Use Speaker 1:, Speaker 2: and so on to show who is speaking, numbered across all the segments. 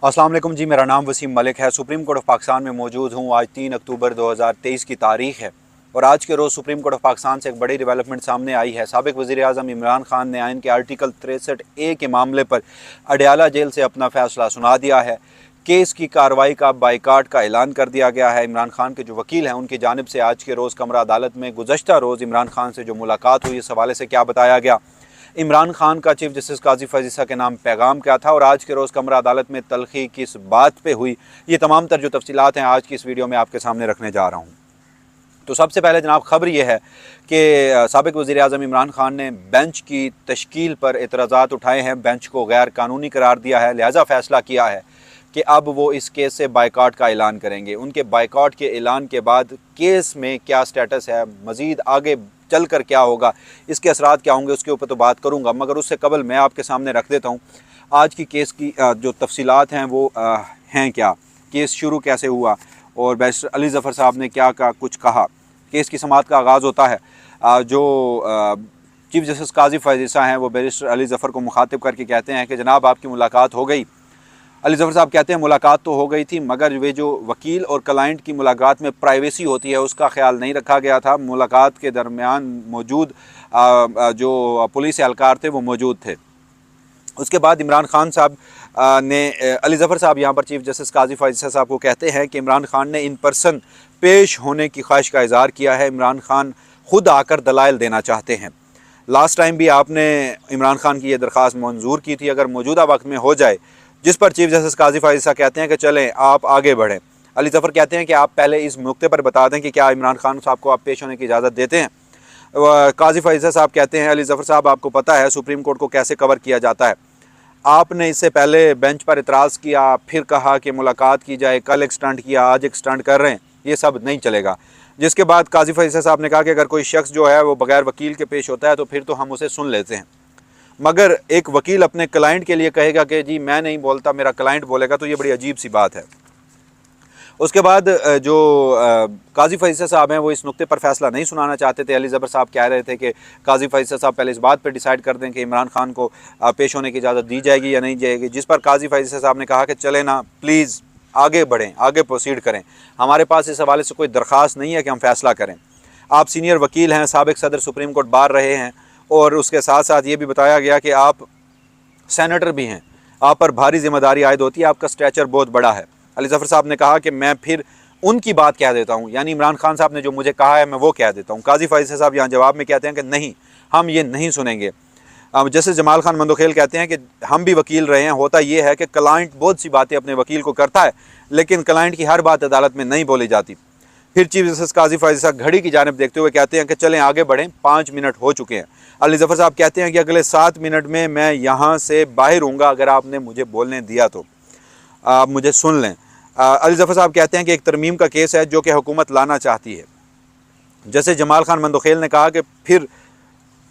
Speaker 1: अस्सलाम वालेकुम जी, मेरा नाम वसीम मलिक है। सुप्रीम कोर्ट ऑफ पाकिस्तान में मौजूद हूँ। आज 3 अक्टूबर 2023 की तारीख़ है और आज के रोज़ सुप्रीम कोर्ट ऑफ पाकिस्तान से एक बड़ी डेवलपमेंट सामने आई है। साबिक़ वज़ीर-ए-आज़म इमरान खान ने आइन के आर्टिकल 63A के मामले पर अडयाला जेल से अपना फ़ैसला सुना दिया है। केस की कार्रवाई का बाइकाट का ऐलान कर दिया गया है। इमरान खान के जो वकील हैं उनकी जानिब से आज के रोज़ कमरा अदालत में गुज़श्ता रोज़ इमरान खान से जो मुलाकात हुई, इस हवाले से क्या बताया गया, इमरान खान का चीफ जस्टिस काजी फैज़ ईसा के नाम पैगाम क्या था और आज के रोज़ कमरा अदालत में तलखी किस बात पे हुई, ये तमाम तर जो तफसीलात हैं आज की इस वीडियो में आपके सामने रखने जा रहा हूँ। तो सबसे पहले जनाब खबर ये है कि साबिक़ वज़ीर-ए-आज़म इमरान खान ने बेंच की तश्कील पर एतराज़ात उठाए हैं। बेंच को गैर कानूनी करार दिया है, लिहाजा फ़ैसला किया है कि अब वो इस केस से बाइकाट का ऐलान करेंगे। उनके बाइकाट के ऐलान के बाद केस में क्या स्टेटस है, मज़ीद आगे चल कर क्या होगा, इसके असरात क्या होंगे, उसके ऊपर तो बात करूँगा, मगर उससे कबल मैं आपके सामने रख देता हूँ आज की केस की जो तफसीलात हैं वो हैं क्या, केस शुरू कैसे हुआ और बैरिस्टर अली ज़फ़र साहब ने क्या कुछ कहा। केस की समाअत का आगाज़ होता है। जो चीफ जस्टिस काजी फैज़ ईसा हैं वो बैरिस्टर अली ज़फ़र को मुखातिब करके कहते हैं कि जनाब आपकी मुलाकात हो गई। अली ज़फ़र साहब कहते हैं मुलाकात तो हो गई थी, मगर वे जो वकील और क्लाइंट की मुलाकात में प्राइवेसी होती है उसका ख्याल नहीं रखा गया था। मुलाकात के दरमियान मौजूद जो पुलिस एहलकार थे वो मौजूद थे। उसके बाद इमरान खान साहब ने अली ज़फ़र साहब यहाँ पर चीफ जस्टिस काजी फैज़ ईसा साहब को कहते हैं कि इमरान खान ने इन पर्सन पेश होने की ख्वाहिश का इज़हार किया है। इमरान खान खुद आकर दलाइल देना चाहते हैं। लास्ट टाइम भी आपने इमरान खान की यह दरख्वास्त मंजूर की थी, अगर मौजूदा वक्त में हो जाए, जिस पर चीफ जस्टिस काजी फैज़ ईसा कहते हैं कि चलें आप आगे बढ़ें। अली ज़फ़र कहते हैं कि आप पहले इस नुक्ते पर बता दें कि क्या इमरान खान साहब को आप पेश होने की इजाज़त देते हैं। काजी फैज़ ईसा साहब कहते हैं अली ज़फ़र साहब आपको पता है सुप्रीम कोर्ट को कैसे कवर किया जाता है। आपने इससे पहले बेंच पर इतराज़ किया, फिर कहा कि मुलाकात की जाए, कल एक स्टंट किया, आज एक स्टंट कर रहे हैं, ये सब नहीं चलेगा। जिसके बाद काजी फैज़ ईसा साहब ने कहा कि अगर कोई शख्स जो है वो बगैर वकील के पेश होता है तो फिर तो हम उसे सुन लेते हैं, मगर एक वकील अपने क्लाइंट के लिए कहेगा कि जी मैं नहीं बोलता, मेरा क्लाइंट बोलेगा, तो ये बड़ी अजीब सी बात है। उसके बाद जो काजी फैज़ ईसा साहब हैं वो इस नुक्ते पर फ़ैसला नहीं सुनाना चाहते थे। अली ज़फ़र साहब कह रहे थे कि काजी फैज़ ईसा साहब पहले इस बात पर डिसाइड कर दें कि इमरान खान को पेश होने की इजाज़त दी जाएगी या नहीं जाएगी, जिस पर काजी फैज़ ईसा साहब ने कहा कि चले ना, प्लीज़ आगे बढ़ें, आगे प्रोसीड करें, हमारे पास इस हवाले से कोई दरख्वास्त नहीं है कि हम फ़ैसला करें। आप सीनियर वकील हैं, साबिक़ सदर सुप्रीम कोर्ट बार रहे हैं और उसके साथ साथ ये भी बताया गया कि आप सेनेटर भी हैं, आप पर भारी जिम्मेदारी आयद होती है, आपका स्टैचर बहुत बड़ा है। अली ज़फ़र साहब ने कहा कि मैं फिर उनकी बात कह देता हूँ, यानी इमरान खान साहब ने जो मुझे कहा है मैं वो कह देता हूँ। काजी फैज़ ईसा साहब यहाँ जवाब में कहते हैं कि नहीं, हम ये नहीं सुनेंगे। जैसे जमाल खान मंदोखेल कहते हैं कि हम भी वकील रहे हैं, होता ये है कि क्लाइंट बहुत सी बातें अपने वकील को करता है, लेकिन क्लाइंट की हर बात अदालत में नहीं बोली जाती। फिर चीफ जस्टिस काजी फैज़ ईसा घड़ी की जानिब देखते हुए कहते हैं कि चलें आगे बढ़ें, 5 मिनट हो चुके हैं। अली ज़फ़र साहब कहते हैं कि अगले 7 मिनट में मैं यहाँ से बाहर हूँगा, अगर आपने मुझे बोलने दिया तो आप मुझे सुन लें। अली ज़फ़र साहब कहते हैं कि एक तरमीम का केस है जो कि हुकूमत लाना चाहती है। जैसे जमाल खान मंदोखेल ने कहा कि फिर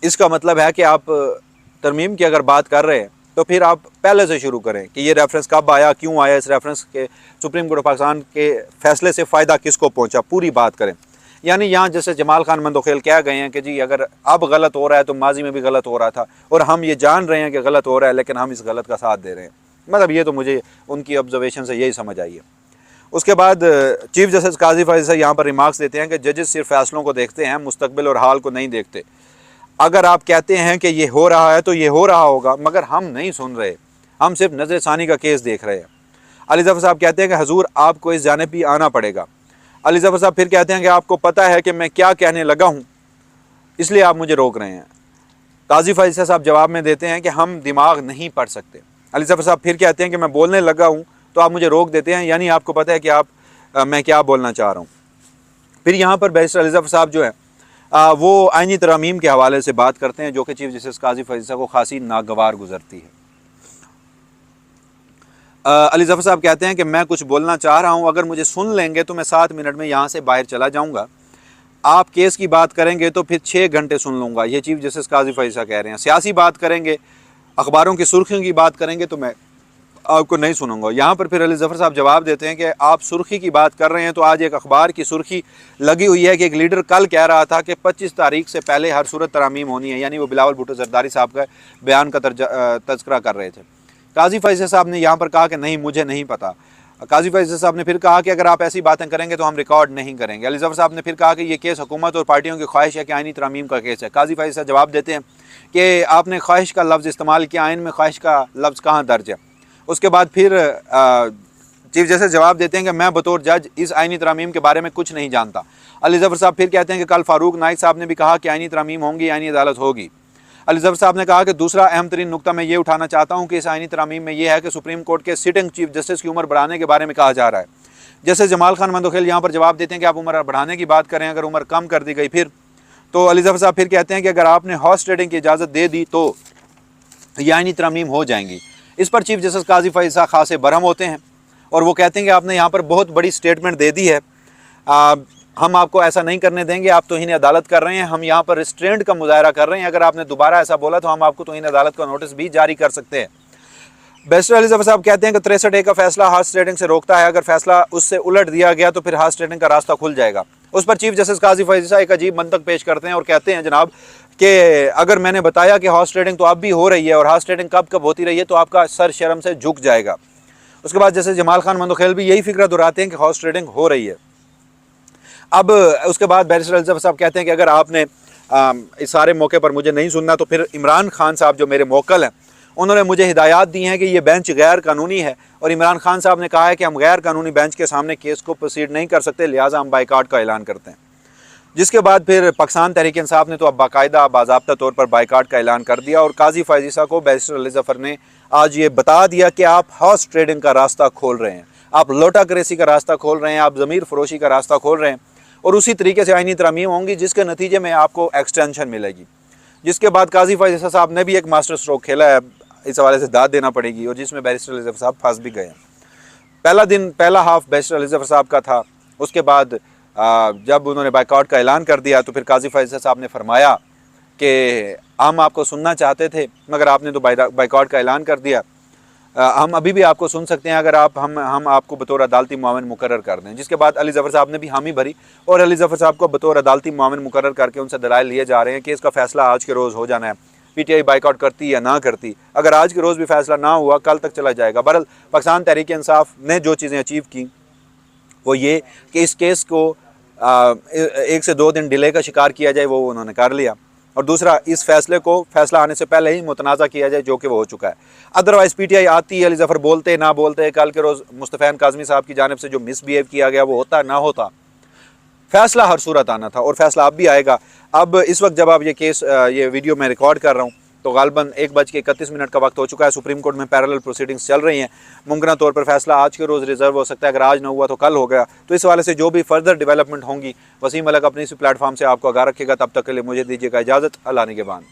Speaker 1: इसका मतलब है कि आप तरमीम की अगर बात कर रहे हैं तो फिर आप पहले से शुरू करें कि ये रेफरेंस कब आया, क्यों आया, इस रेफरेंस के सुप्रीम कोर्ट ऑफ पाकिस्तान के फ़ैसले से फ़ायदा किसको पहुंचा, पूरी बात करें। यानी यहाँ जैसे जमाल खान मंदोखेल कह गए हैं कि जी अगर अब गलत हो रहा है तो माजी में भी गलत हो रहा था और हम ये जान रहे हैं कि गलत हो रहा है, लेकिन हम इस गलत का साथ दे रहे हैं। मतलब ये तो मुझे उनकी ऑब्जर्वेशन से यही समझ आई है। उसके बाद चीफ जस्टिस काजी फैज़ ईसा यहाँ पर रिमार्क्स देते हैं कि जजेस सिर्फ फैसलों को देखते हैं, मुस्तकबिल और हाल को नहीं देखते। अगर आप कहते हैं कि ये हो रहा है तो ये हो रहा होगा, मगर हम नहीं सुन रहे, हम सिर्फ नज़र सानी का केस देख रहे हैं। अली ज़फ़र साहब कहते हैं कि हजूर आपको इस जानिब भी आना पड़ेगा। अली ज़फ़र साहब फिर कहते हैं कि आपको पता है कि मैं क्या कहने लगा हूँ, इसलिए आप मुझे रोक रहे हैं। काजी फैज़ ईसा साहब जवाब में देते हैं कि हम दिमाग नहीं पढ़ सकते। अली ज़फ़र साहब फिर कहते हैं कि मैं बोलने लगा हूँ तो आप मुझे रोक देते हैं, यानी आपको पता है कि मैं क्या बोलना चाह रहा हूँ। फिर यहाँ पर बैरिस्टर अली ज़फ़र साहब जो है वो आइनी तरमीम के हवाले से बात करते हैं जो कि चीफ जस्टिस काजी फैज़ ईसा को खासी नागवार गुजरती है। अली ज़फ़र साहब कहते हैं कि मैं कुछ बोलना चाह रहा हूँ, अगर मुझे सुन लेंगे तो मैं 7 मिनट में यहाँ से बाहर चला जाऊँगा। आप केस की बात करेंगे तो फिर 6 घंटे सुन लूँगा, ये चीफ जस्टिस काजी फैज़ ईसा कह रहे हैं। सियासी बात करेंगे, अखबारों की सुर्खियों की बात करेंगे तो मैं आपको नहीं सुनूंगा। यहाँ पर फिर अली ज़फ़र साहब जवाब देते हैं कि आप सुर्खी की बात कर रहे हैं तो आज एक अखबार की सुर्खी लगी हुई है कि एक लीडर कल कह रहा था कि 25 तारीख से पहले हर सूरत तरामीम होनी है, यानी वो बिलावल भुट्टो ज़रदारी साहब का बयान का तज़किरा कर रहे थे। काजी फैसल साहब ने यहाँ पर कहा कि नहीं, मुझे नहीं पता। काजी फैसल साहब ने फिर कहा कि अगर आप ऐसी बातें करेंगे तो हम रिकॉर्ड नहीं करेंगे। अली ज़फ़र साहब ने फिर कहा कि ये केस हुकूमत और पार्टियों की ख्वाहिश है कि आइनी तरमीम का केस है। काजी फैसल साहब जवाब देते हैं कि आपने ख्वाहिश का लफ्ज़ इस्तेमाल किया, आइन में ख्वाहिश का लफ्ज़ कहाँ दर्ज है। उसके बाद फिर चीफ जस्टिस जवाब देते हैं कि मैं बतौर जज इस आइनी तरमीम के बारे में कुछ नहीं जानता। अली ज़फ़र साहब फिर कहते हैं कि कल फ़ारूक नाइक साहब ने भी कहा कि आइनी तरमीम होंगी, आइनी अदालत होगी। अली ज़फ़र साहब ने कहा कि दूसरा अहम तरीन नुकता मैं ये उठाना चाहता हूँ कि इस आइनी तरमीम में यह है कि सुप्रीम कोर्ट के सिटिंग चीफ जस्टिस की उम्र बढ़ाने के बारे में कहा जा रहा है। जैसे जमाल खान मंदोखेल यहाँ पर जवाब देते हैं कि आप उम्र बढ़ाने की बात करें, अगर उम्र कम कर दी गई फिर तो अली ज़फ़र साहब फिर कहते हैं कि अगर आपने हॉर्स ट्रेडिंग की इजाज़त दे दी तो ये आइनी तरमीम हो जाएंगी। इस पर चीफ जस्टिस काजी फैसल खासे बरहम होते हैं और वो कहते हैं कि आपने यहाँ पर बहुत बड़ी स्टेटमेंट दे दी है, हम आपको ऐसा नहीं करने देंगे, आप तौहीन अदालत कर रहे हैं, हम यहाँ पर रिस्ट्रेंट का मुजाहरा कर रहे हैं, अगर आपने दोबारा ऐसा बोला तो हम आपको तौहीन अदालत का नोटिस भी जारी कर सकते हैं। बैरिस्टर अली ज़फ़र साहब कहते हैं कि 63A का फैसला हॉर्स ट्रेडिंग से रोकता है, अगर फैसला उससे उलट दिया गया तो फिर हॉर्स ट्रेडिंग का रास्ता खुल जाएगा। उस पर चीफ जस्टिस काजी फैसल एक अजीब मंतक पेश करते हैं और कहते हैं जनाब कि अगर मैंने बताया कि हॉर्स ट्रेडिंग तो अब भी हो रही है और हॉर्स ट्रेडिंग कब कब होती रही है तो आपका सर शर्म से झुक जाएगा। उसके बाद जैसे जमाल खान मंदोखेल भी यही फिक्र दोहराते हैं कि हॉर्स ट्रेडिंग हो रही है। अब उसके बाद बैरिस्टर अली ज़फ़र साहब कहते हैं कि अगर आपने इस सारे मौके पर मुझे नहीं सुनना तो फिर इमरान खान साहब जो मेरे मोक्कल हैं उन्होंने मुझे हिदायत दी हैं कि ये बेंच गैर कानूनी है और इमरान खान साहब ने कहा है कि हम गैर कानूनी बेंच के सामने केस को प्रोसीड नहीं कर सकते, लिहाजा हम बाइकाट का ऐलान करते हैं। जिसके बाद फिर पाकिस्तान तहरीक इंसाफ ने तो अब बाकायदा बाज़ाब्ता तौर पर बाइकाट का ऐलान कर दिया और काजी फैसल को बैरिस्टर अली ज़फ़र ने आज ये बता दिया कि आप हॉर्स ट्रेडिंग का रास्ता खोल रहे हैं, आप लोटा करेसी का रास्ता खोल रहे हैं, आप ज़मीर फरोशी का रास्ता खोल रहे हैं और उसी तरीके से आइनी तरमीम होंगी जिसके नतीजे में आपको एक्सटेंशन मिलेगी। जिसके बाद काजी फैसल साहब ने भी एक मास्टर स्ट्रोक खेला है, इस हवाले से दाद देना पड़ेगी और जिसमें बैरिस्टर अली ज़फ़र साहब फंस भी गए हैं। पहला हाफ बैरिस्टर अली ज़फ़र साहब का था। उसके बाद जब उन्होंने बाइकाट का ऐलान कर दिया तो फिर काजी फैसल साहब ने फरमाया कि हम आपको सुनना चाहते थे मगर आपने तो बाइकाट का ऐलान कर दिया, हम अभी भी आपको सुन सकते हैं अगर हम आपको बतौर अदालती मुआविन मुकर्रर कर दें। जिसके बाद अली ज़फ़र साहब ने भी हामी भरी और अली ज़फ़र साहब को बतौर अदालती मुआविन मुकर्रर करके उनसे दलाइल लिए जा रहे हैं कि इसका फ़ैसला आज के रोज़ हो जाना है, पीटीआई बाइकाट करती या ना करती। अगर आज के रोज़ भी फैसला ना हुआ कल तक चला जाएगा। बहरहाल पाकिस्तान तहरीक इंसाफ ने जो चीज़ें अचीव की वो ये कि इस केस को 1 से 2 दिन डिले का शिकार किया जाए, वो उन्होंने कर लिया और दूसरा इस फैसले को फैसला आने से पहले ही मुतनाज़ा किया जाए जो कि वो हो चुका है। अदरवाइज़ पीटीआई आती है, अली ज़फ़र बोलते ना बोलते, कल के रोज़ मुस्तफ़ैन काज़मी साहब की जानिब से जो मिसबिहेव किया गया वो होता ना होता, फैसला हर सूरत आना था और फैसला अब भी आएगा। अब इस वक्त जब आप ये वीडियो मैं रिकॉर्ड कर रहा हूँ तो गालबन 1:31 का वक्त हो चुका है। सुप्रीम कोर्ट में पैरेलल प्रोसीडिंग्स चल रही हैं। मुमकिन तौर पर फैसला आज के रोज़ रिजर्व हो सकता है, अगर आज ना हुआ तो कल हो गया। तो इस हवाले से जो भी फर्दर डेवलपमेंट होंगी वसीम अलग अपने इस प्लेटफॉर्म से आपको आगाह रखेगा। तब तक के लिए मुझे दीजिएगा इजाज़त। अल्लाह निगहबान।